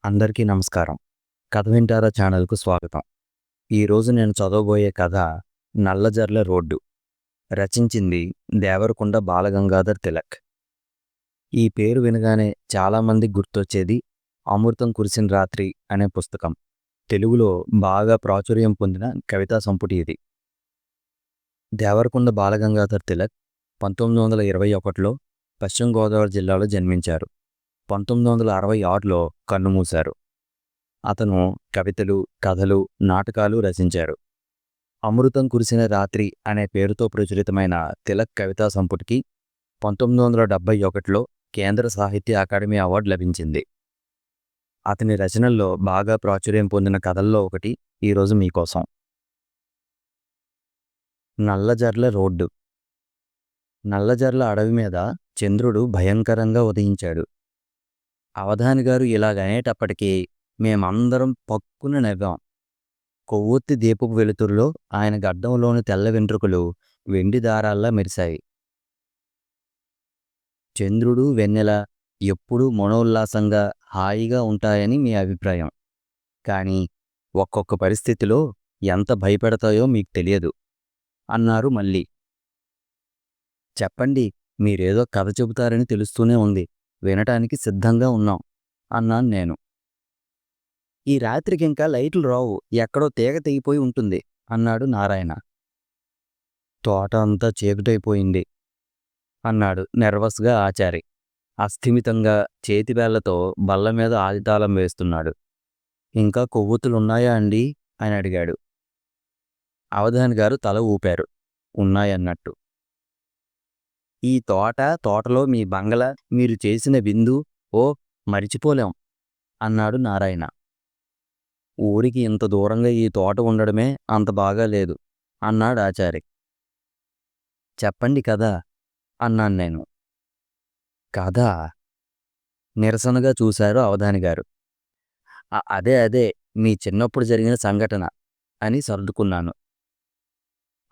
అందరికీ నమస్కారం. కథ వింటారా ఛానల్‌కు స్వాగతం. ఈరోజు నేను చదవబోయే కథ 'నల్లజర్ల రోడ్డు'. రచించింది దేవరకొండ బాలగంగాధర్ తిలక్. ఈ పేరు వినగానే చాలామందికి గుర్తొచ్చేది 'అమృతం కురిసిన రాత్రి' అనే పుస్తకం. తెలుగులో బాగా ప్రాచుర్యం పొందిన కవితా సంపుటి ఇది. దేవరకొండ బాలగంగాధర్ తిలక్ 1921లో పశ్చిమ గోదావరి జిల్లాలో జన్మించారు. 1966లో కన్నుమూశారు. అతను కవితలు, కథలు, నాటకాలు రచించారు. 'అమృతం కురిసిన రాత్రి' అనే పేరుతో ప్రచురితమైన తిలక్ కవితా సంపుటికి 1971లో కేంద్ర సాహిత్య అకాడమీ అవార్డు లభించింది. అతని రచనల్లో బాగా ప్రాచుర్యం పొందిన కథల్లో ఒకటి ఈరోజు మీకోసం. 'నల్లజర్ల రోడ్డు'. నల్లజర్ల అడవి మీద చంద్రుడు భయంకరంగా ఉదయించాడు. అవధాని గారు ఇలాగనేటప్పటికీ మేమందరం పక్కున నవ్వాం. కొవ్వొత్తి దీపపు వెలుతురులో ఆయన గడ్డంలోని తెల్ల వెంట్రుకలు వెండి దారాల్లా మెరిశాయి. చంద్రుడు, వెన్నెల ఎప్పుడూ మనోల్లాసంగా, హాయిగా ఉంటాయని మీ అభిప్రాయం. కానీ ఒక్కొక్క పరిస్థితిలో ఎంత భయపెడతాయో మీకు తెలియదు అన్నారు మళ్ళీ. చెప్పండి, మీరేదో కథ చెబుతారని తెలుస్తూనే ఉంది. వినటానికి సిద్ధంగా ఉన్నాం అన్నాను నేను. ఈ రాత్రికింకా లైట్లు రావు, ఎక్కడో తీగ తెగిపోయి ఉంటుంది అన్నాడు నారాయణ. తోట అంతా చీకటైపోయింది అన్నాడు నెర్వస్గా ఆచారి. అస్థిమితంగా చేతివేళ్లతో బల్లమీద ఆదితాళం వేస్తున్నాడు. ఇంకా కొవ్వొత్తులున్నాయా అండి అని అడిగాడు. అవధాని గారు తల ఊపారు, ఉన్నాయన్నట్టు. ఈ తోటలో మీ బంగళా, మీరు చేసిన విందు మరిచిపోలేం అన్నాడు నారాయణ. ఊరికి ఇంత దూరంగా ఈ తోట ఉండడమే అంత బాగా లేదు అన్నాడు ఆచారి. చెప్పండి కదా అన్నాను నేను. కథ నిరసనగా చూశారు అవధాని గారు. అదే మీ చిన్నప్పుడు జరిగిన సంఘటన అని సర్దుకున్నాను.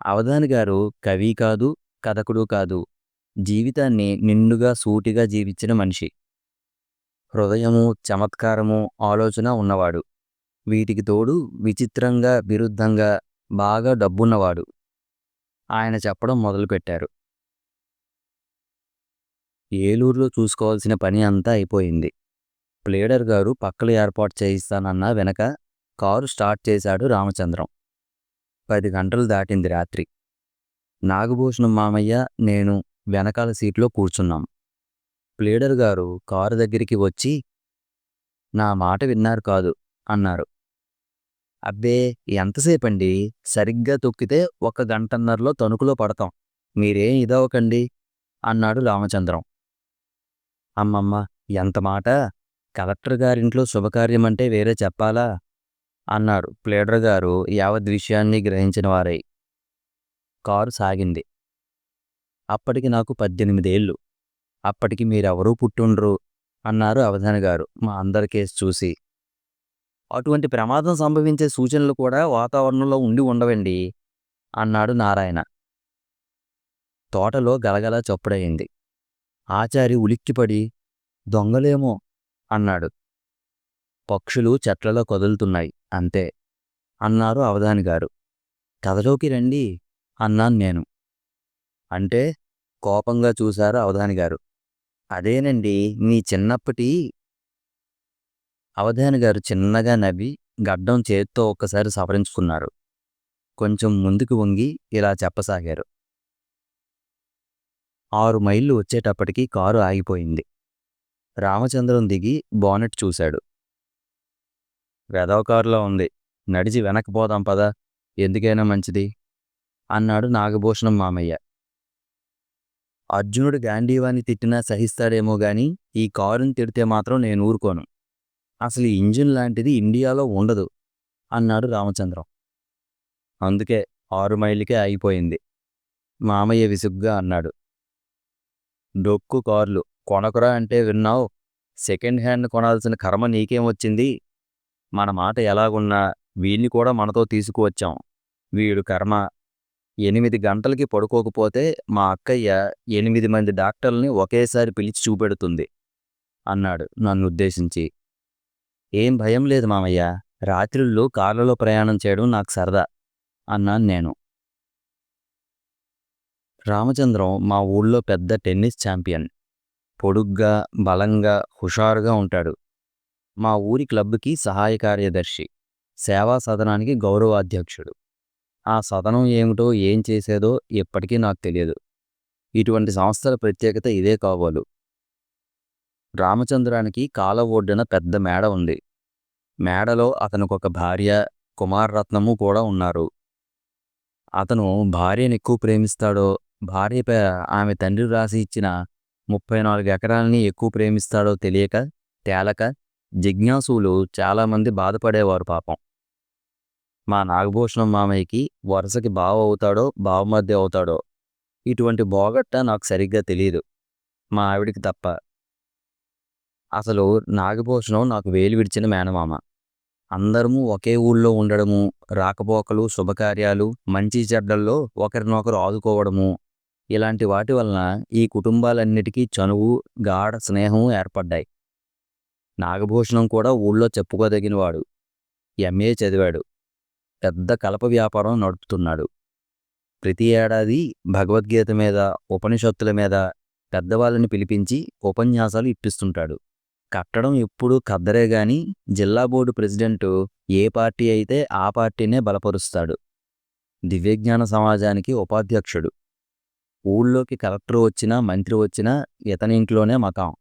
అవధాని గారు కవి కాదు, కథకుడు కాదు, జీవితాన్ని నిండుగా సూటిగా జీవించిన మనిషి. హృదయము, చమత్కారము, ఆలోచన ఉన్నవాడు. వీటికి తోడు విచిత్రంగా, విరుద్ధంగా బాగా డబ్బున్నవాడు. ఆయన చెప్పడం మొదలుపెట్టారు. ఏలూరులో చూసుకోవాల్సిన పని అంతా అయిపోయింది. ప్లేడర్ గారు పక్కలు ఏర్పాటు చేయిస్తానన్నా వెనక కారు స్టార్ట్ చేశాడు రామచంద్రం. 10 గంటలు దాటింది రాత్రి. నాగభూషణం మామయ్య, నేను వెనకాల సీట్లో కూర్చున్నాం. ప్లేడర్ గారు కారు దగ్గరికి వచ్చి, నా మాట విన్నారు కాదు అన్నారు. అబ్బే, ఎంతసేపండి, సరిగ్గా తొక్కితే 1 గంటన్నరలో తణుకులో పడతాం, మీరేం ఇదవకండి అన్నాడు రామచంద్రం. అమ్మమ్మ, ఎంత మాట! కలెక్టర్ గారింట్లో శుభకార్యమంటే వేరే చెప్పాలా అన్నారు ప్లేడర్ గారు యావత్ విషయాన్ని గ్రహించిన వారై. కారు సాగింది. అప్పటికి నాకు 18 ఏళ్ళు. అప్పటికి మీరెవరూ పుట్టుండ్రు అన్నారు అవధాని గారు మా అందరికేసి చూసి. అటువంటి ప్రమాదం సంభవించే సూచనలు కూడా వాతావరణంలో ఉండి ఉండవండి అన్నాడు నారాయణ. తోటలో గలగల చప్పుడయింది. ఆచారి ఉలిక్కిపడి, దొంగలేమో అన్నాడు. పక్షులు చెట్లలో కదులుతున్నాయి అంతే అన్నారు అవధాని గారు. కథలోకి రండి అన్నాను నేను. అంటే కోపంగా చూశారు అవధాని గారు. అదేనండి, మీ చిన్నప్పటి. అవధాని గారు చిన్నగా నవ్వి గడ్డం చేత్తో ఒక్కసారి సవరించుకున్నారు. కొంచెం ముందుకు వంగి ఇలా చెప్పసాగారు. 6 మైళ్ళు వచ్చేటప్పటికి కారు ఆగిపోయింది. రామచంద్రం దిగి బోనెట్ చూశాడు. వెధవ కారులో ఉంది, నడిచి వెనక్కిపోదాం పద, ఎందుకైనా మంచిది అన్నాడు నాగభూషణం మామయ్య. అర్జునుడు గాంధీవాన్ని తిట్టినా సహిస్తాడేమో గాని ఈ కారుని తిడితే మాత్రం నేను ఊరుకోను. అసలు ఇంజిన్ లాంటిది ఇండియాలో ఉండదు అన్నాడు రామచంద్రం. అందుకే 6 మైళ్ళకే ఆగిపోయింది మామయ్య విసుగ్గా అన్నాడు. డొక్కు కార్లు కొనకురా అంటే విన్నావు, సెకండ్ హ్యాండ్ కొనాల్సిన కర్మ నీకేం వచ్చింది? మన మాట ఎలాగున్నా వీడిని కూడా మనతో తీసుకువచ్చాం. వీడు కర్మ. 8 గంటలకి పడుకోకపోతే మా అక్కయ్య 8 మంది డాక్టర్లని ఒకేసారి పిలిచి చూపెడుతుంది అన్నాడు నన్ను ఉద్దేశించి. ఏం భయం లేదు మామయ్య, రాత్రిళ్ళు కార్లలో ప్రయాణం చేయడం నాకు సరదా అన్నాను నేను. రామచంద్రం మా ఊళ్ళో పెద్ద టెన్నిస్ ఛాంపియన్. పొడుగ్గా, బలంగా, హుషారుగా ఉంటాడు. మా ఊరి క్లబ్కి సహాయ కార్యదర్శి, సేవా సదనానికి గౌరవాధ్యక్షుడు. ఆ సదనం ఏమిటో ఏం చేసేదో ఇప్పటికీ నాకు తెలియదు. ఇటువంటి సంస్థల ప్రత్యేకత ఇదే కాబోలు. రామచంద్రానికి కాలవ ఒడ్డున పెద్ద మేడ ఉంది. మేడలో అతనికొక భార్య, కుమారరత్నము కూడా ఉన్నారు. అతను భార్యను ఎక్కువ ప్రేమిస్తాడో, భార్యపై ఆమె తండ్రి రాసి ఇచ్చిన 34 ఎకరాలని ఎక్కువ ప్రేమిస్తాడో తెలియక, తేలక జిజ్ఞాసులు చాలామంది బాధపడేవారు పాపం. మా నాగభూషణం మామయ్యకి వరుసకి బావ అవుతాడో, బావమరిది అవుతాడో, ఇటువంటి బోగట్ట నాకు సరిగ్గా తెలియదు, మా ఆవిడికి తప్ప. అసలు నాగభూషణం నాకు వేలు విడిచిన మేనమామ. అందరము ఒకే ఊళ్ళో ఉండడము, రాకపోకలు, శుభకార్యాలు, మంచి చెడ్డల్లో ఒకరినొకరు ఆదుకోవడము, ఇలాంటి వాటి వలన ఈ కుటుంబాలన్నిటికీ చనువు, గాఢ స్నేహం ఏర్పడ్డాయి. నాగభూషణం కూడా ఊళ్ళో చెప్పుకోదగినవాడు. ఎంఏ చదివాడు. పెద్ద కలప వ్యాపారం నడుపుతున్నాడు. ప్రతి ఏడాది భగవద్గీత మీద, ఉపనిషత్తుల మీద పెద్దవాళ్ళని పిలిపించి ఉపన్యాసాలు ఇప్పిస్తుంటాడు. కట్టడం ఎప్పుడూ ఖద్దరే గాని జిల్లా బోర్డు ప్రెసిడెంటు ఏ పార్టీ అయితే ఆ పార్టీనే బలపరుస్తాడు. దివ్యజ్ఞాన సమాజానికి ఉపాధ్యక్షుడు. ఊళ్ళోకి కలెక్టర్ వచ్చినా, మంత్రి వచ్చినా ఇతని ఇంట్లోనే మకాం.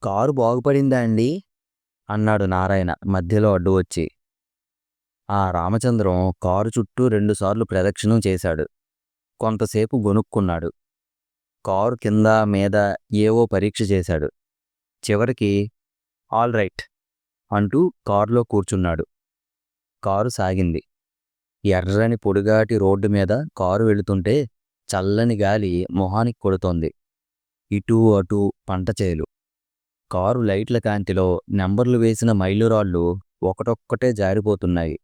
కారు బాగుపడిందా అండి అన్నాడు నారాయణ మధ్యలో అడ్డు వచ్చి. ఆ రామచంద్రం కారు చుట్టూ 2 సార్లు ప్రదక్షిణం చేశాడు. కొంతసేపు గొనుక్కున్నాడు. కారు కింద మీద ఏవో పరీక్ష చేశాడు. చివరికి ఆల్ రైట్ అంటూ కారులో కూర్చున్నాడు. కారు సాగింది. ఎర్రని పొడిగాటి రోడ్డు మీద కారు వెళుతుంటే చల్లని గాలి మొహానికి కొడుతోంది. ఇటూ అటూ పంట చేలు. కారు లైట్ల కాంతిలో నెంబర్లు వేసిన మైలురాళ్ళు ఒకటొక్కటే జారిపోతున్నాయి.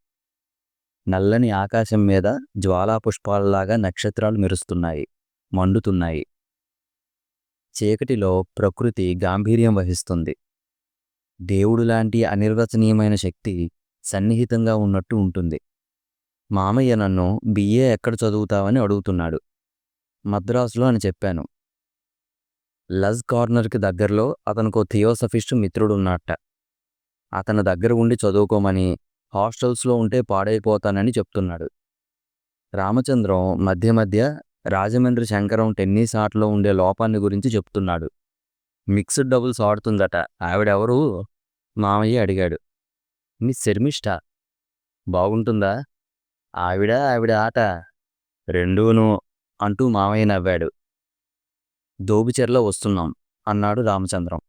నల్లని ఆకాశం మీద జ్వాలాపుష్పాలలాగా నక్షత్రాలు మెరుస్తున్నాయి, మండుతున్నాయి. చీకటిలో ప్రకృతి గాంభీర్యం వహిస్తుంది. దేవుడులాంటి అనిర్వచనీయమైన శక్తి సన్నిహితంగా ఉన్నట్టు ఉంటుంది. మామయ్య నన్ను బిఏ ఎక్కడ చదువుతావని అడుగుతున్నాడు. మద్రాసులో అని చెప్పాను. లజ్ కార్నర్కి దగ్గరలో అతనికో థియోసఫిస్ట్ మిత్రుడున్నట్ట. అతని దగ్గర ఉండి చదువుకోమని, హాస్టల్స్లో ఉంటే పాడైపోతానని చెప్తున్నాడు. రామచంద్రం మధ్య మధ్య రాజమండ్రి శంకరం టెన్నిస్ ఆటలో ఉండే లోపాన్ని గురించి చెప్తున్నాడు. మిక్స్డ్ డబుల్స్ ఆడుతుందట. ఆవిడెవరు? మామయ్య అడిగాడు. మిస్ శర్మిష్ఠ. బాగుంటుందా? ఆవిడ ఆట రెండూను అంటూ మామయ్య నవ్వాడు. దోబిచెర్ల వస్తున్నాం అన్నాడు రామచంద్రం.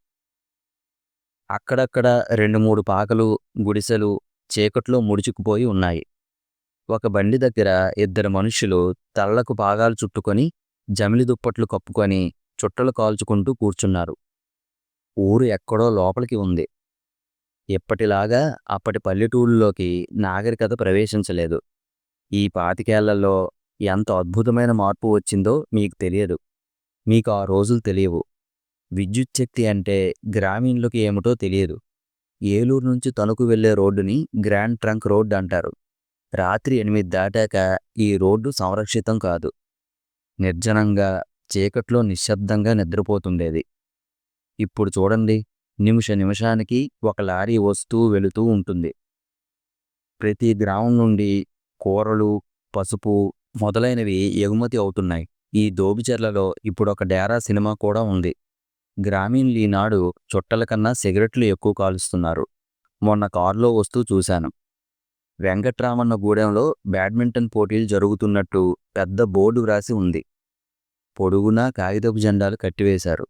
అక్కడక్కడ 2-3 పాకలు, గుడిసెలు చీకట్లో ముడుచుకుపోయి ఉన్నాయి. ఒక బండి దగ్గర 2 మనుష్యులు తలకు పాగాలు చుట్టుకొని, జమిలి దుప్పట్లు కప్పుకొని చుట్టలు కాల్చుకుంటూ కూర్చున్నారు. ఊరు ఎక్కడో లోపలికి ఉంది. ఎప్పటిలాగా అప్పటి పల్లెటూళ్ళలోకి నాగరికత ప్రవేశించలేదు. ఈ 25 ఏళ్లలో ఎంత అద్భుతమైన మార్పు వచ్చిందో మీకు తెలియదు. మీకు ఆ రోజులు తెలియవు. విద్యుచ్ఛక్తి అంటే గ్రామీణులకు ఏమిటో తెలియదు. ఏలూరు నుంచి తణుకు వెళ్లే రోడ్డుని గ్రాండ్ ట్రంక్ రోడ్ అంటారు. రాత్రి 8 దాటాక ఈ రోడ్డు సంరక్షితం కాదు. నిర్జనంగా, చీకట్లో నిశ్శబ్దంగా నిద్రపోతుండేది. ఇప్పుడు చూడండి, నిమిషానికి ఒక లారీ వస్తూ వెళుతూ ఉంటుంది. ప్రతి గ్రామం నుండి కూరలు, పసుపు మొదలైనవి ఎగుమతి అవుతున్నాయి. ఈ దోబిచెర్లలో ఇప్పుడొక డేరా సినిమా కూడా ఉంది. గ్రామీణులు ఈనాడు చుట్టల కన్నా సిగరెట్లు ఎక్కువ కాలుస్తున్నారు. మొన్న కారులో వస్తూ చూశాను. వెంకట్రామన్న గూడెంలో బ్యాడ్మింటన్ పోటీలు జరుగుతున్నట్టు పెద్ద బోర్డు వ్రాసి ఉంది. పొడుగునా కాగితపు జెండాలు కట్టివేశారు.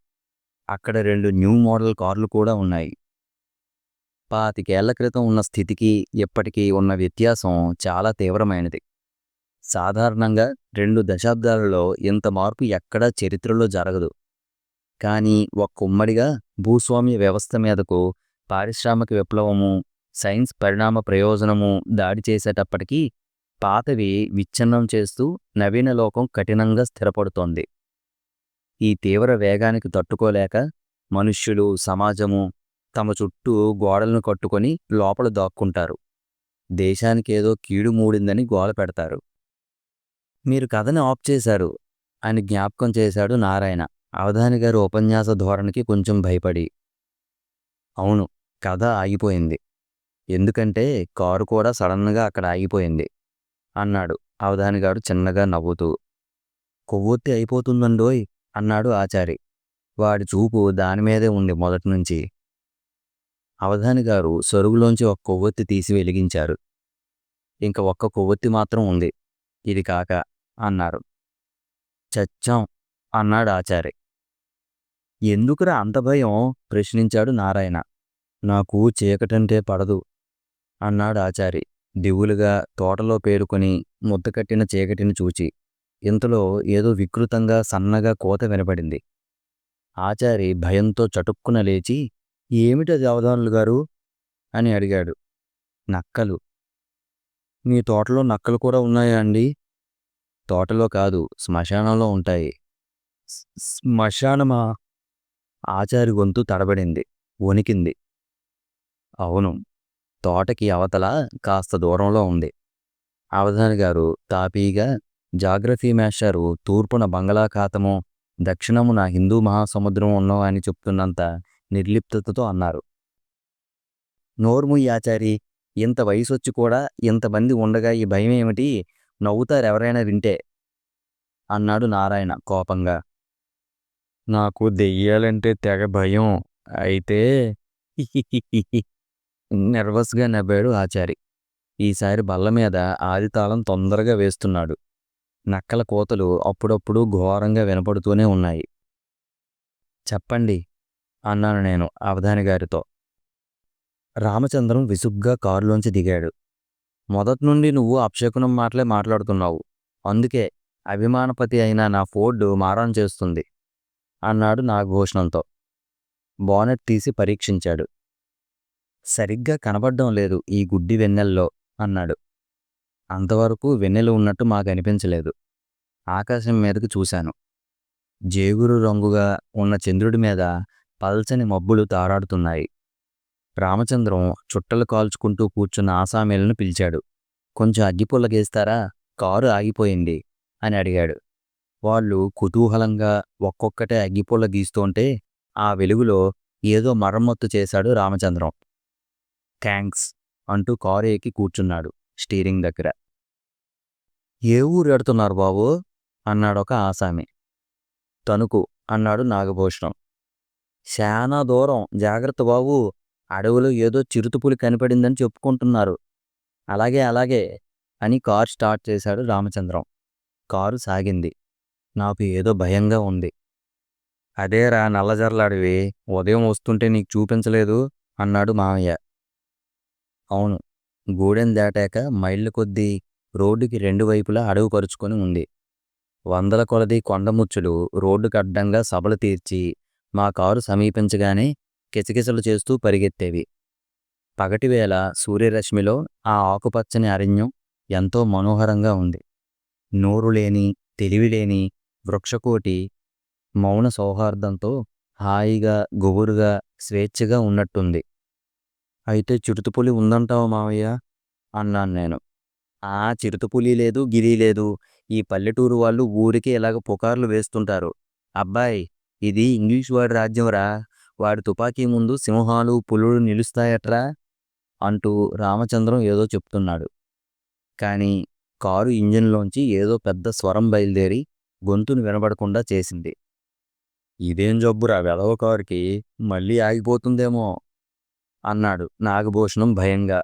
అక్కడ 2 న్యూ మోడల్ కార్లు కూడా ఉన్నాయి. 25 ఏళ్ల క్రితం ఉన్న స్థితికి ఇప్పటికీ ఉన్న వ్యత్యాసం చాలా తీవ్రమైనది. సాధారణంగా 2 దశాబ్దాలలో ఇంత మార్పు ఎక్కడా చరిత్రలో జరగదు. కానీ ఒక్క ఉమ్మడిగా భూస్వామ్య వ్యవస్థ మీదకు పారిశ్రామిక విప్లవము, సైన్స్ పరిణామ ప్రయోజనము దాడి చేసేటప్పటికీ పాతవి విచ్ఛిన్నం చేస్తూ నవీన లోకం కఠినంగా స్థిరపడుతోంది. ఈ తీవ్ర వేగానికి తట్టుకోలేక మనుష్యులు, సమాజము తమ చుట్టూ గోడలను కట్టుకొని లోపల దాక్కుంటారు. దేశానికేదో కీడు మూడిందని గోల పెడతారు. మీరు కథని ఆఫ్ చేశారు అని జ్ఞాపకం చేశాడు నారాయణ, అవధాని గారి ఉపన్యాస ధోరణికి కొంచెం భయపడి. అవును, కథ ఆగిపోయింది. ఎందుకంటే కారు కూడా సడన్గా అక్కడ ఆగిపోయింది అన్నాడు అవధానిగాడు చిన్నగా నవ్వుతూ. కొవ్వొత్తి అయిపోతుందండోయ్ అన్నాడు ఆచారి. వాడి చూపు దానిమీదే ఉంది మొదటినుంచి. అవధానిగారు సొరుగులోంచి ఒక కొవ్వొత్తి తీసి వెలిగించారు. ఇంక ఒక్క కొవ్వొత్తి మాత్రం ఉంది, ఇది కాక అన్నారు. చచ్చాం అన్నాడు ఆచారి. ఎందుకురా అంత భయం ప్రశ్నించాడు నారాయణ. నాకు చీకటంటే పడదు అన్నాడు ఆచారి దిగులుగా తోటలో పేరుకొని ముద్దకట్టిన చీకటిని చూచి. ఇంతలో ఏదో వికృతంగా సన్నగా కోత వినపడింది. ఆచారి భయంతో చటుక్కున లేచి, ఏమిటది అవధానులు గారు అని అడిగాడు. నక్కలు. మీ తోటలో నక్కలు కూడా ఉన్నాయా అండి? తోటలో కాదు, శ్మశానంలో ఉంటాయి. శ్మశానమా? ఆచారి గొంతు తడబడింది, వణికింది. అవును, తోటకి అవతల కాస్త దూరంలో ఉంది. అవధాని గారు తాపీగా, జాగ్రఫీ మేస్టారు తూర్పున బంగాళాఖాతము, దక్షిణమున హిందూ మహాసముద్రం ఉన్నో అని చెప్తున్నంత నిర్లిప్తతతో అన్నారు. నోర్ముయ్యి ఆచారి, ఇంత వయసొచ్చి కూడా ఇంతమంది ఉండగా ఈ భయం ఏమిటి? నవ్వుతారెవరైనా వింటే అన్నాడు నారాయణ కోపంగా. నాకు దెయ్యాలంటే తెగ భయం. అయితే నర్వస్గా నవ్వాడు ఆచారి. ఈసారి బల్ల మీద ఆదితాళం తొందరగా వేస్తున్నాడు. నక్కల కోతలు అప్పుడప్పుడు ఘోరంగా వినపడుతూనే ఉన్నాయి. చెప్పండి అన్నాను నేను అవధాని గారితో. రామచంద్రం విసుగ్గా కారులోంచి దిగాడు. మొదట్నుండి నువ్వు అపశకునం మాటలే మాట్లాడుతున్నావు. అందుకే అభిమానపతి అయిన నా ఫోర్డు మారం చేస్తుంది అన్నాడు నాగభూషణంతో. బోనెట్ తీసి పరీక్షించాడు. సరిగ్గా కనబడ్డం లేదు ఈ గుడ్డి వెన్నెల్లో అన్నాడు. అంతవరకు వెన్నెలు ఉన్నట్టు మాకనిపించలేదు. ఆకాశం మీదకు చూశాను. జేగురు రంగుగా ఉన్న చంద్రుడి మీద పల్చని మబ్బులు తారాడుతున్నాయి. రామచంద్రం చుట్టలు కాల్చుకుంటూ కూర్చున్న ఆసామీలను పిలిచాడు. కొంచెం అగ్గిపుల్లగేస్తారా, కారు ఆగిపోయింది అని అడిగాడు. వాళ్ళు కుతూహలంగా ఒక్కొక్కటే అగ్గిపుల్ల గీస్తుంటే ఆ వెలుగులో ఏదో మరమ్మత్తు చేశాడు రామచంద్రం. థ్యాంక్స్ అంటూ కారు ఎక్కి కూర్చున్నాడు స్టీరింగ్ దగ్గర. ఏ ఊరు ఎడుతున్నారు బాబు అన్నాడొక ఆసామి. తణుకు అన్నాడు నాగభూషణం. శానా దూరం, జాగ్రత్త బాబు, అడవిలో ఏదో చిరుతపులి కనిపడిందని చెప్పుకుంటున్నారు. అలాగే అలాగే అని కారు స్టార్ట్ చేశాడు రామచంద్రం. కారు సాగింది. నాకు ఏదో భయంగా ఉంది. అదేరా నల్లజర్లాడివి, ఉదయం వస్తుంటే నీకు చూపించలేదు అన్నాడు మామయ్య. అవును, గూడెం దాటాక మైళ్ళ కొద్దీ రోడ్డుకి రెండు వైపులా అడవి పరుచుకొని ఉంది. వందల కొలది కొండముచ్చులు రోడ్డుకు అడ్డంగా సభలు తీర్చి మా కారు సమీపించగానే కిచకిచలు చేస్తూ పరిగెత్తేవి. పగటివేళ సూర్యరశ్మిలో ఆ ఆకుపచ్చని అరణ్యం ఎంతో మనోహరంగా ఉంది. నోరులేని, తెలివిలేని వృక్షకోటి మౌన సౌహార్దంతో హాయిగా, గుబురుగా, స్వేచ్ఛగా ఉన్నట్టుంది. అయితే చిరుతపులి ఉందంటావా మావయ్య అన్నాను నేను. చిరుతపులి లేదు, గిరి లేదు. ఈ పల్లెటూరు వాళ్ళు ఊరికి ఇలాగ పుకార్లు వేస్తుంటారు. అబ్బాయి, ఇది ఇంగ్లీష్ వాడి రాజ్యంరా, వాడి తుపాకీ ముందు సింహాలు, పులులు నిలుస్తాయట్రా అంటూ రామచంద్రం ఏదో చెప్తున్నాడు. కానీ కారు ఇంజిన్లోంచి ఏదో పెద్ద స్వరం బయలుదేరి గొంతును వినబడకుండా చేసింది. ఇదేం జబ్బురా వెధవ కారుకి, మళ్ళీ ఆగిపోతుందేమో అన్నాడు నాగభూషణం భయంగా.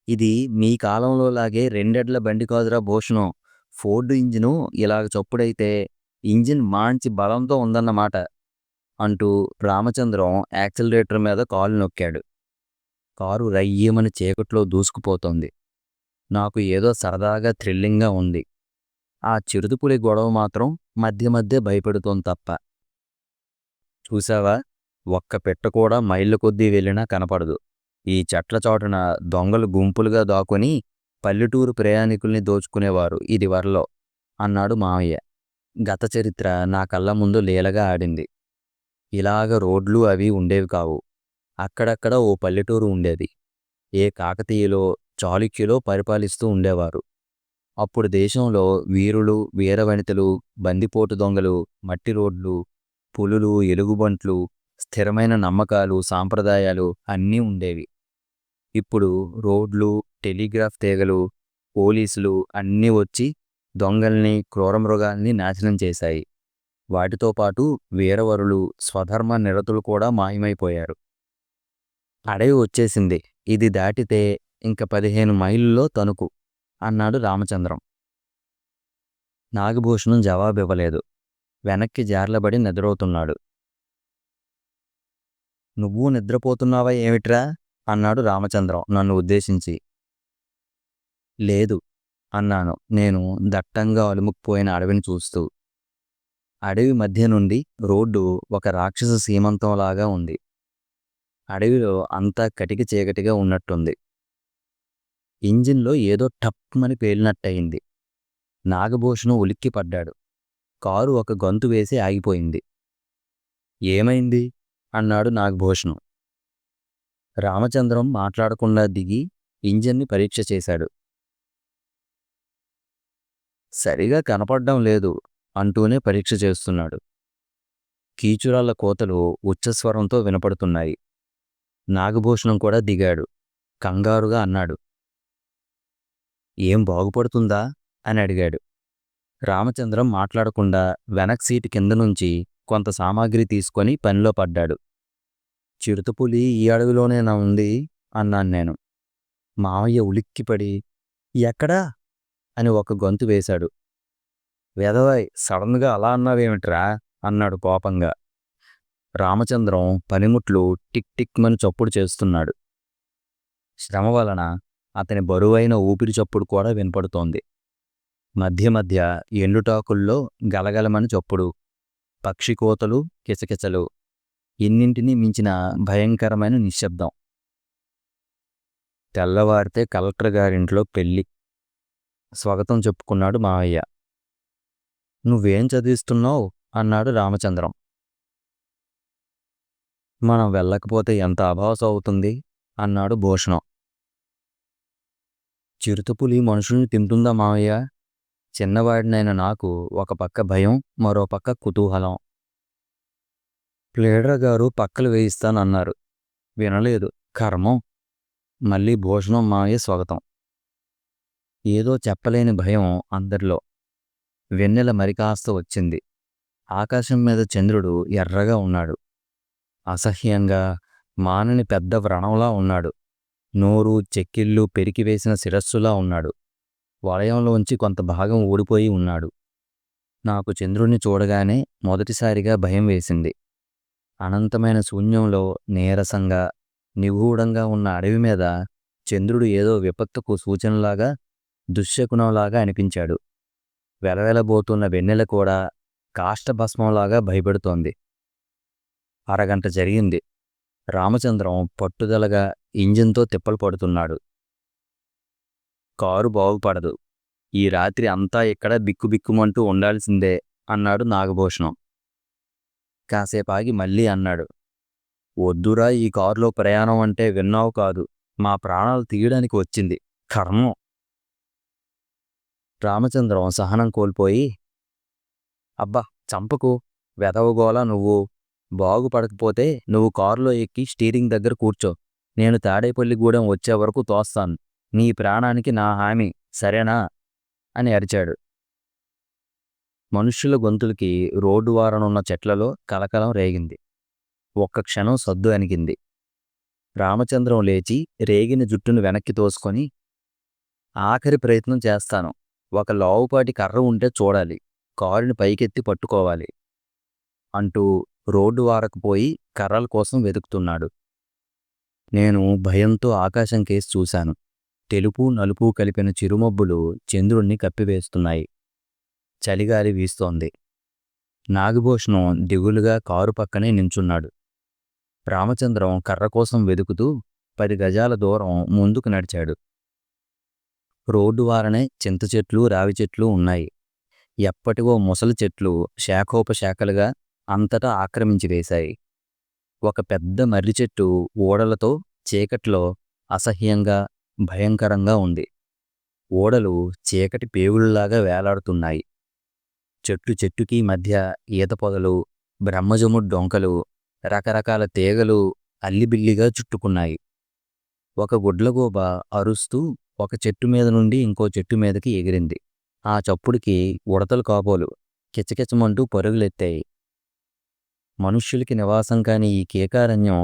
ఇది మీ కాలంలో లాగే రెండెడ్ల బండి కాదురా భూషణం. ఫోర్డు ఇంజిను ఇలాగ చప్పుడైతే ఇంజిన్ మంచి బలంతో ఉందన్నమాట అంటూ రామచంద్రం యాక్సిలరేటర్ మీద కాలు నొక్కాడు. కారు రయ్యమని చీకట్లో దూసుకుపోతోంది. నాకు ఏదో సరదాగా థ్రిల్లింగ్గా ఉంది. ఆ చిరుతపులి గొడవ మాత్రం మధ్య మధ్య భయపెడుతోంది తప్ప. చూసావా, ఒక్క పెట్ట కూడా మైళ్ళ కొద్దీ వెళ్ళినా కనపడదు. ఈ చెట్ల చాటున దొంగలు గుంపులుగా దాక్కుని పల్లెటూరు ప్రయాణికుల్ని దోచుకునేవారు ఇదివరలో అన్నాడు మామయ్య. గత చరిత్ర నా కళ్ళ ముందు లీలగా ఆడింది. ఇలాగ రోడ్లు అవి ఉండేవి కావు. అక్కడక్కడ ఓ పల్లెటూరు ఉండేది. ఏ కాకతీయులో, చాళుక్యులో పరిపాలిస్తూ ఉండేవారు. అప్పుడు దేశంలో వీరులు, వీరవనితలు, బందిపోటు దొంగలు, మట్టి రోడ్లు, పులులు, ఎలుగుబంట్లు, స్థిరమైన నమ్మకాలు, సాంప్రదాయాలు అన్నీ ఉండేవి. ఇప్పుడు రోడ్లు, టెలిగ్రాఫ్ తీగలు, పోలీసులు అన్నీ వచ్చి దొంగల్ని, క్రూరమృగాల్ని నాశనం చేశాయి. వాటితో పాటు వీరవరులు, స్వధర్మ నిరతులు కూడా మాయమైపోయారు. అడవి వచ్చేసింది. ఇది దాటితే ఇంక 15 మైళ్ళలో తణుకు అన్నాడు రామచంద్రం. నాగభూషణం జవాబివ్వలేదు. వెనక్కి జార్లబడి నిద్రపోతున్నాడు. నువ్వు నిద్రపోతున్నావా ఏమిట్రా అన్నాడు రామచంద్రం నన్ను ఉద్దేశించి. లేదు అన్నాను నేను దట్టంగా అలుముకుపోయిన అడవిని చూస్తూ. అడవి మధ్య నుండి రోడ్డు ఒక రాక్షస సీమంతంలాగా ఉంది. అడవిలో అంతా కటిక చీకటిగా ఉన్నట్టుంది. ఇంజిన్లో ఏదో టప్మని పేలినట్టయింది. నాగభూషణం ఉలిక్కిపడ్డాడు. కారు ఒక గంతు వేసి ఆగిపోయింది. ఏమైంది అన్నాడు నాగభూషణం. రామచంద్రం మాట్లాడకుండా దిగి ఇంజిన్ని పరీక్ష చేశాడు. సరిగా కనపడ్డం లేదు అంటూనే పరీక్ష చేస్తున్నాడు. కీచురాళ్ల కోతలు ఉచ్చస్వరంతో వినపడుతున్నాయి. నాగభూషణం కూడా దిగాడు. కంగారుగా అన్నాడు, ఏం బాగుపడుతుందా అని అడిగాడు. రామచంద్రం మాట్లాడకుండా వెనక్ సీటు కింద నుంచి కొంత సామాగ్రి తీసుకొని పనిలో పడ్డాడు. చిరుతపులి ఈ అడవిలోనేనా ఉంది అన్నాను నేను. మావయ్య ఉలిక్కిపడి ఎక్కడా అని ఒక గొంతు వేశాడు. వెధవై సడన్గా అలా అన్నావేమిట్రా అన్నాడు కోపంగా. రామచంద్రం పనిముట్లు టిక్ టిక్ మని చప్పుడు చేస్తున్నాడు. శ్రమ వలన అతని బరువైన ఊపిరి చప్పుడు కూడా వినపడుతోంది. మధ్య మధ్య ఎండుటాకుల్లో గలగలమని చప్పుడు, పక్షి కోతలు, కిచకిచలు, ఎన్నింటినీ మించిన భయంకరమైన నిశ్శబ్దం. తెల్లవారితే కలెక్టర్ గారింట్లో పెళ్ళి. స్వాగతం చెప్పుకున్నాడు మావయ్య. నువ్వేం చదివిస్తున్నావు అన్నాడు రామచంద్రం. మనం వెళ్ళకపోతే ఎంత అభాస అవుతుంది అన్నాడు భూషణం. చిరుతపులి మనుషుల్ని తింటుందా మావయ్య? చిన్నవాడినైన నాకు ఒక పక్క భయం, మరో పక్క కుతూహలం. ప్లేడర్ గారు పక్కలు వేయిస్తానన్నారు. వినలేదు. కర్మం. మళ్ళీ భూషణం మావయ్య స్వాగతం. ఏదో చెప్పలేని భయం అందరిలో. వెన్నెల మరికాస్త వచ్చింది. ఆకాశం మీద చంద్రుడు ఎర్రగా ఉన్నాడు. అసహ్యంగా మానని పెద్ద వ్రణంలా ఉన్నాడు. నోరు, చెక్కిళ్ళు పెరికివేసిన శిరస్సులా ఉన్నాడు. వలయంలోంచి కొంత భాగం ఊడిపోయి ఉన్నాడు. నాకు చంద్రుణ్ణి చూడగానే మొదటిసారిగా భయం వేసింది. అనంతమైన శూన్యంలో నీరసంగా, నిగూఢంగా ఉన్న అడవి మీద చంద్రుడు ఏదో విపత్తుకు సూచనలాగా, దుశ్శకునంలాగా అనిపించాడు. వెలవెలబోతున్న వెన్నెల కూడా కాష్టభస్మంలాగా భయపెడుతోంది. అరగంట జరిగింది. రామచంద్రం పట్టుదలగా ఇంజిన్తో తిప్పలు పడుతున్నాడు. కారు బాగుపడదు. ఈ రాత్రి అంతా ఇక్కడ బిక్కుబిక్కుమంటూ ఉండాల్సిందే అన్నాడు నాగభూషణం. కాసేపాగి మళ్ళీ అన్నాడు, వద్దురా ఈ కారులో ప్రయాణం అంటే విన్నావు కాదు. మా ప్రాణాలు తీయడానికి వచ్చింది. కర్మం. రామచంద్రం సహనం కోల్పోయి, అబ్బా చంపకు, వెదవగోలా నువ్వు. బాగుపడకపోతే నువ్వు కారులో ఎక్కి స్టీరింగ్ దగ్గర కూర్చో. నేను తాడేపల్లిగూడెం వచ్చే వరకు తోస్తాను. నీ ప్రాణానికి నా హామీ, సరేనా అని అరిచాడు. మనుష్యుల గొంతులకి రోడ్డు వారనున్న చెట్లలో కలకలం రేగింది. ఒక్క క్షణం సద్దు అణిగింది. రామచంద్రం లేచి రేగిన జుట్టును వెనక్కి తోసుకొని, ఆఖరి ప్రయత్నం చేస్తాను. ఒక లావుపాటి కర్ర ఉంటే చూడాలి. కారుని పైకెత్తి పట్టుకోవాలి అంటూ రోడ్డు వారకు పోయి కర్రల కోసం వెతుకుతున్నాడు. నేను భయంతో ఆకాశం కేసి చూశాను. తెలుపు నలుపు కలిపిన చిరుమబ్బులు చంద్రుణ్ణి కప్పివేస్తున్నాయి. చలిగాలి వీస్తోంది. నాగభూషణం దిగులుగా కారు పక్కనే నించున్నాడు. రామచంద్రం కర్ర కోసం వెతుకుతూ 10 గజాల దూరం ముందుకు నడిచాడు. రోడ్డు వారనే చింత చెట్లు, రావి చెట్లు ఉన్నాయి. ఎప్పటివో ముసలి చెట్లు శాఖోపశాఖలుగా అంతటా ఆక్రమించి వేశాయి. ఒక పెద్ద మర్రి చెట్టు ఓడలతో చీకట్లో అసహ్యంగా, భయంకరంగా ఉంది. ఓడలు చీకటి పేగుల్లాగా వేలాడుతున్నాయి. చెట్టుకి మధ్య ఈత పొదలు, బ్రహ్మజముడు డొంకలు, రకరకాల తీగలు అల్లిబిల్లిగా చుట్టుకున్నాయి. ఒక గుడ్లగూబ అరుస్తూ ఒక చెట్టు మీద నుండి ఇంకో చెట్టు మీదకి ఎగిరింది. ఆ చప్పుడుకి ఉడతలు కాబోలు కిచకిచమంటూ పరుగులెత్తాయి. మనుష్యులకి నివాసం కాని ఈ కీకారణ్యం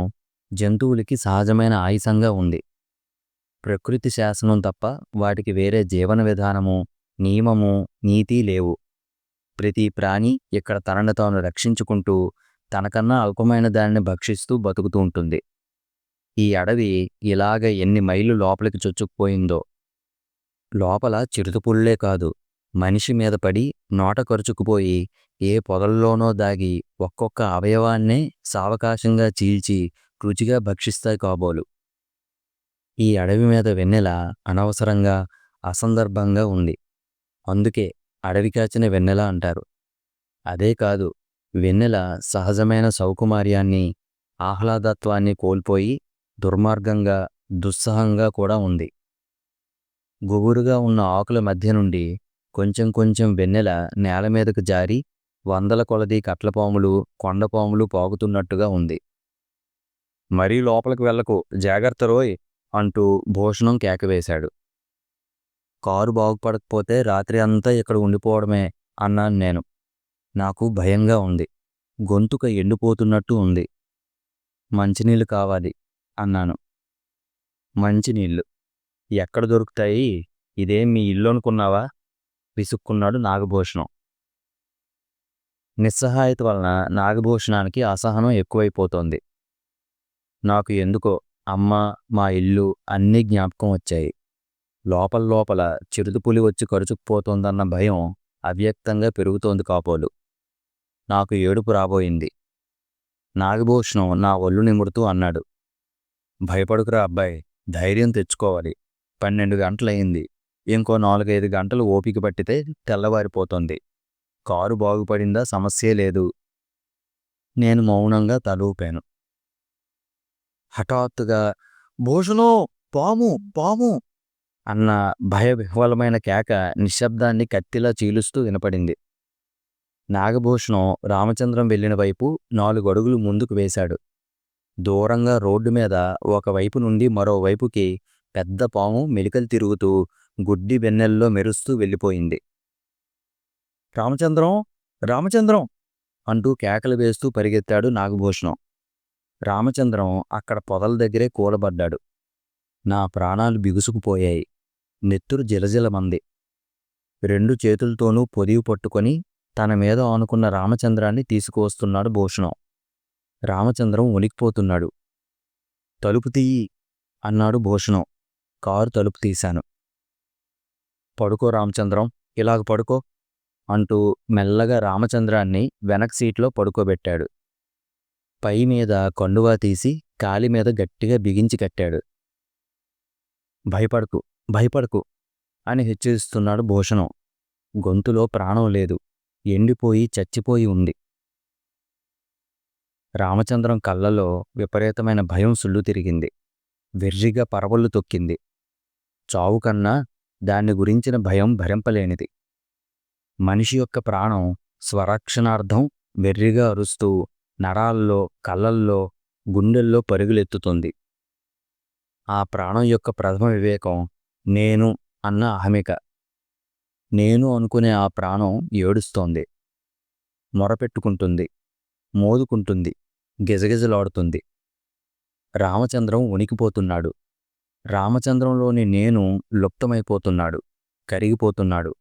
జంతువులకి సహజమైన ఆయుసంగా ఉంది. ప్రకృతి శాసనం తప్ప వాటికి వేరే జీవన విధానము, నియమము, నీతి లేవు. ప్రతి ప్రాణి ఇక్కడ తనను తాను రక్షించుకుంటూ తనకన్నా అల్పమైన దానిని భక్షిస్తూ బతుకుతూ ఉంటుంది. ఈ అడవి ఇలాగ ఎన్ని మైళ్ళు లోపలికి చొచ్చుకుపోయిందో. లోపల చిరుతపుళ్ళే కాదు, మనిషి మీద పడి నోట కరుచుకుపోయి ఏ పొదల్లోనో దాగి ఒక్కొక్క అవయవాన్నే సావకాశంగా చీల్చి రుచిగా భక్షిస్తాయి కాబోలు. ఈ అడవి మీద వెన్నెల అనవసరంగా, అసందర్భంగా ఉంది. అందుకే అడవి కాచిన వెన్నెల అంటారు. అదే కాదు, వెన్నెల సహజమైన సౌకుమార్యాన్ని, ఆహ్లాదత్వాన్ని కోల్పోయి దుర్మార్గంగా, దుస్సహంగా కూడా ఉంది. గుబురుగా ఉన్న ఆకుల మధ్య నుండి కొంచెం కొంచెం వెన్నెల నేల మీదకు జారి వందల కొలది కట్లపాములు, కొండపాములు పాకుతున్నట్టుగా ఉంది. మరీ లోపలికి వెళ్ళకు, జాగ్రత్త రోయ్ అంటూ భూషణం కేకవేశాడు. కారు బాగుపడకపోతే రాత్రి అంతా ఇక్కడ ఉండిపోవడమే అన్నాను నేను. నాకు భయంగా ఉంది. గొంతుక ఎండిపోతున్నట్టు ఉంది. మంచినీళ్ళు కావాలి అన్నాను. మంచినీళ్ళు ఎక్కడ దొరుకుతాయి? ఇదేం మీ ఇల్లు అనుకున్నావా? విసుక్కున్నాడు నాగభూషణం. నిస్సహాయత వలన నాగభూషణానికి అసహనం ఎక్కువైపోతోంది. నాకు ఎందుకో అమ్మ, మా ఇల్లు అన్నీ జ్ఞాపకం వచ్చాయి. లోపల లోపల చిరుతపులి వచ్చి కరుచుకుపోతోందన్న భయం అవ్యక్తంగా పెరుగుతోంది కాబోలు. నాకు ఏడుపు రాబోయింది. నాగభూషణం నా ఒళ్ళు నిమురుతూ అన్నాడు, భయపడుకురా అబ్బాయి, ధైర్యం తెచ్చుకోవాలి. 12 గంటలయింది. ఇంకో 4-5 గంటలు ఓపిక పట్టితే తెల్లవారిపోతుంది. కారు బాగుపడిందా సమస్యే లేదు. నేను మౌనంగా తలూపాను. హఠాత్తుగా భూషణో, పాము పాము అన్న భయవిహ్వలమైన కేక నిశ్శబ్దాన్ని కత్తిలా చీలుస్తూ వినపడింది. నాగభూషణం రామచంద్రం వెళ్ళిన వైపు 4 అడుగులు ముందుకు వేశాడు. దూరంగా రోడ్డు మీద ఒకవైపు నుండి మరోవైపుకి పెద్ద పాము మెలికలు తిరుగుతూ గుడ్డి వెన్నెల్లో మెరుస్తూ వెళ్ళిపోయింది. రామచంద్రం, రామచంద్రం అంటూ కేకలు వేస్తూ పరిగెత్తాడు నాగభూషణం. రామచంద్రం అక్కడ పొదల దగ్గరే కూలబడ్డాడు. నా ప్రాణాలు బిగుసుకుపోయాయి. నెత్తురు జిలజిలమంది. 2 చేతులతోనూ పొదివి పట్టుకొని తన మీద ఆనుకున్న రామచంద్రాన్ని తీసుకువస్తున్నాడు భూషణం. రామచంద్రం వణికిపోతున్నాడు. తలుపు తీయి అన్నాడు భూషణం. కారు తలుపు తీశాను. పడుకో రామచంద్రం, ఇలాగ పడుకో అంటూ మెల్లగా రామచంద్రాన్ని వెనక్ సీట్లో పడుకోబెట్టాడు. పై మీద కండువా తీసి కాలి మీద గట్టిగా బిగించి కట్టాడు. భయపడకు, భయపడకు అని హెచ్చరిస్తున్నాడు భూషణం. గొంతులో ప్రాణం లేదు, ఎండిపోయి చచ్చిపోయి ఉంది. రామచంద్రం కళ్ళలో విపరీతమైన భయం సుళ్ళు తిరిగింది. వెర్రిగా పరవళ్ళు తొక్కింది. చావు కన్నా దాన్ని గురించిన భయం భరింపలేనిది. మనిషి యొక్క ప్రాణం స్వరక్షణార్థం వెర్రిగా అరుస్తూ నరాల్లో, కళ్ళల్లో, గుండెల్లో పరుగులెత్తుతుంది. ఆ ప్రాణం యొక్క ప్రథమ వివేకం నేను అన్న అహమిక. నేను అనుకునే ఆ ప్రాణం ఏడుస్తోంది, మొరపెట్టుకుంటుంది, మోదుకుంటుంది, గిజగిజలాడుతుంది. రామచంద్రం వణికిపోతున్నాడు. రామచంద్రంలోని నేను లుప్తమైపోతున్నాడు, కరిగిపోతున్నాడు.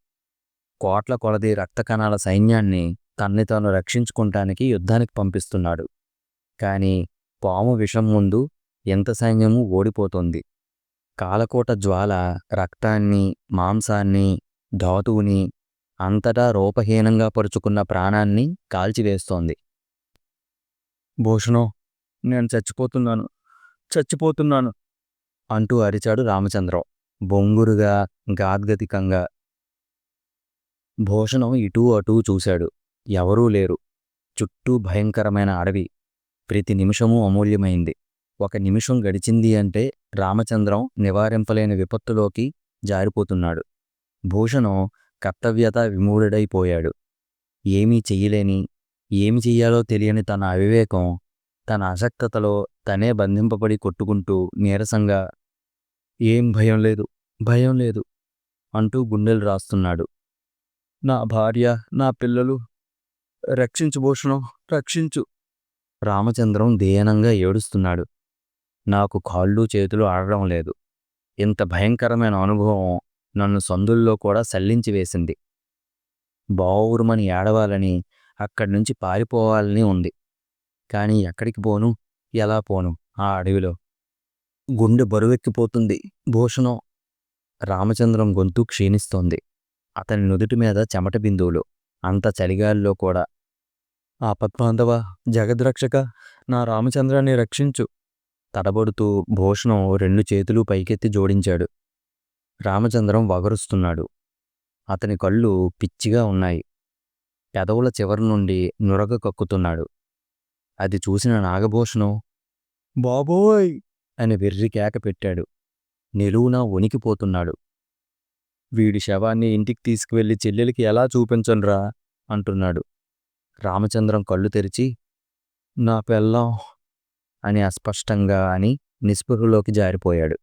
కోట్ల కొలది రక్తకణాల సైన్యాన్ని తన్ని తాను రక్షించుకుంటానికి యుద్ధానికి పంపిస్తున్నాడు. కాని పాము విషం ముందు ఎంత సైన్యము ఓడిపోతోంది. కాలకోట జ్వాల రక్తాన్ని, మాంసాన్ని, ధాతువుని అంతటా రూపహీనంగా పరుచుకున్న ప్రాణాన్ని కాల్చివేస్తోంది. భూషణం, నేను చచ్చిపోతున్నాను, చచ్చిపోతున్నాను అంటూ అరిచాడు రామచంద్రం బొంగురుగా, గాద్గదికంగా. భూషణం ఇటూ అటూ చూశాడు. ఎవరూ లేరు. చుట్టూ భయంకరమైన అడవి. ప్రతి నిమిషమూ అమూల్యమైంది. ఒక నిమిషం గడిచింది అంటే రామచంద్రం నివారింపలేని విపత్తులోకి జారిపోతున్నాడు. భూషణం కర్తవ్యత విమూఢుడైపోయాడు. ఏమీ చెయ్యలేని, ఏమి చెయ్యాలో తెలియని తన అవివేకం, తన అశక్తతలో తనే బంధింపబడి కొట్టుకుంటూ నీరసంగా ఏం భయం లేదు, భయం లేదు అంటూ గుండెలు రాస్తున్నాడు. నా భార్య, నా పిల్లలు, రక్షించు భూషణం, రక్షించు. రామచంద్రం దీనంగా ఏడుస్తున్నాడు. నాకు కాళ్ళు చేతులు ఆడడం లేదు. ఇంత భయంకరమైన అనుభవం నన్ను సందుల్లో కూడా సల్లించి వేసింది. బావురుమని ఏడవాలని, అక్కడి నుంచి పారిపోవాలని ఉంది. కానీ ఎక్కడికి పోను, ఎలా పోను ఆ అడవిలో? గుండె బరువెక్కిపోతుంది భూషణం. రామచంద్రం గొంతు క్షీణిస్తోంది. అతని నుదుటి మీద చెమట బిందువులు. అంత చలిగాలిలో కూడా. ఆపద్బాంధవ, జగద్రక్షక, నా రామచంద్రాన్ని రక్షించు. తడబడుతూ భూషణం 2 చేతులు పైకెత్తి జోడించాడు. రామచంద్రం వగరుస్తున్నాడు. అతని కళ్ళు పిచ్చిగా ఉన్నాయి. పెదవుల చివరి నుండి నురగ కక్కుతున్నాడు. అది చూసిన నాగభూషణం బాబోయ్ అని వెర్రి కేక పెట్టాడు. నిలువునా వణికిపోతున్నాడు. వీడి శవాన్ని ఇంటికి తీసుకువెళ్ళి చెల్లెలికి ఎలా చూపించనురా అంటున్నాడు. రామచంద్రం కళ్ళు తెరిచి నా పెళ్ళాం అని అస్పష్టంగా అని నిస్పృహలోకి జారిపోయాడు.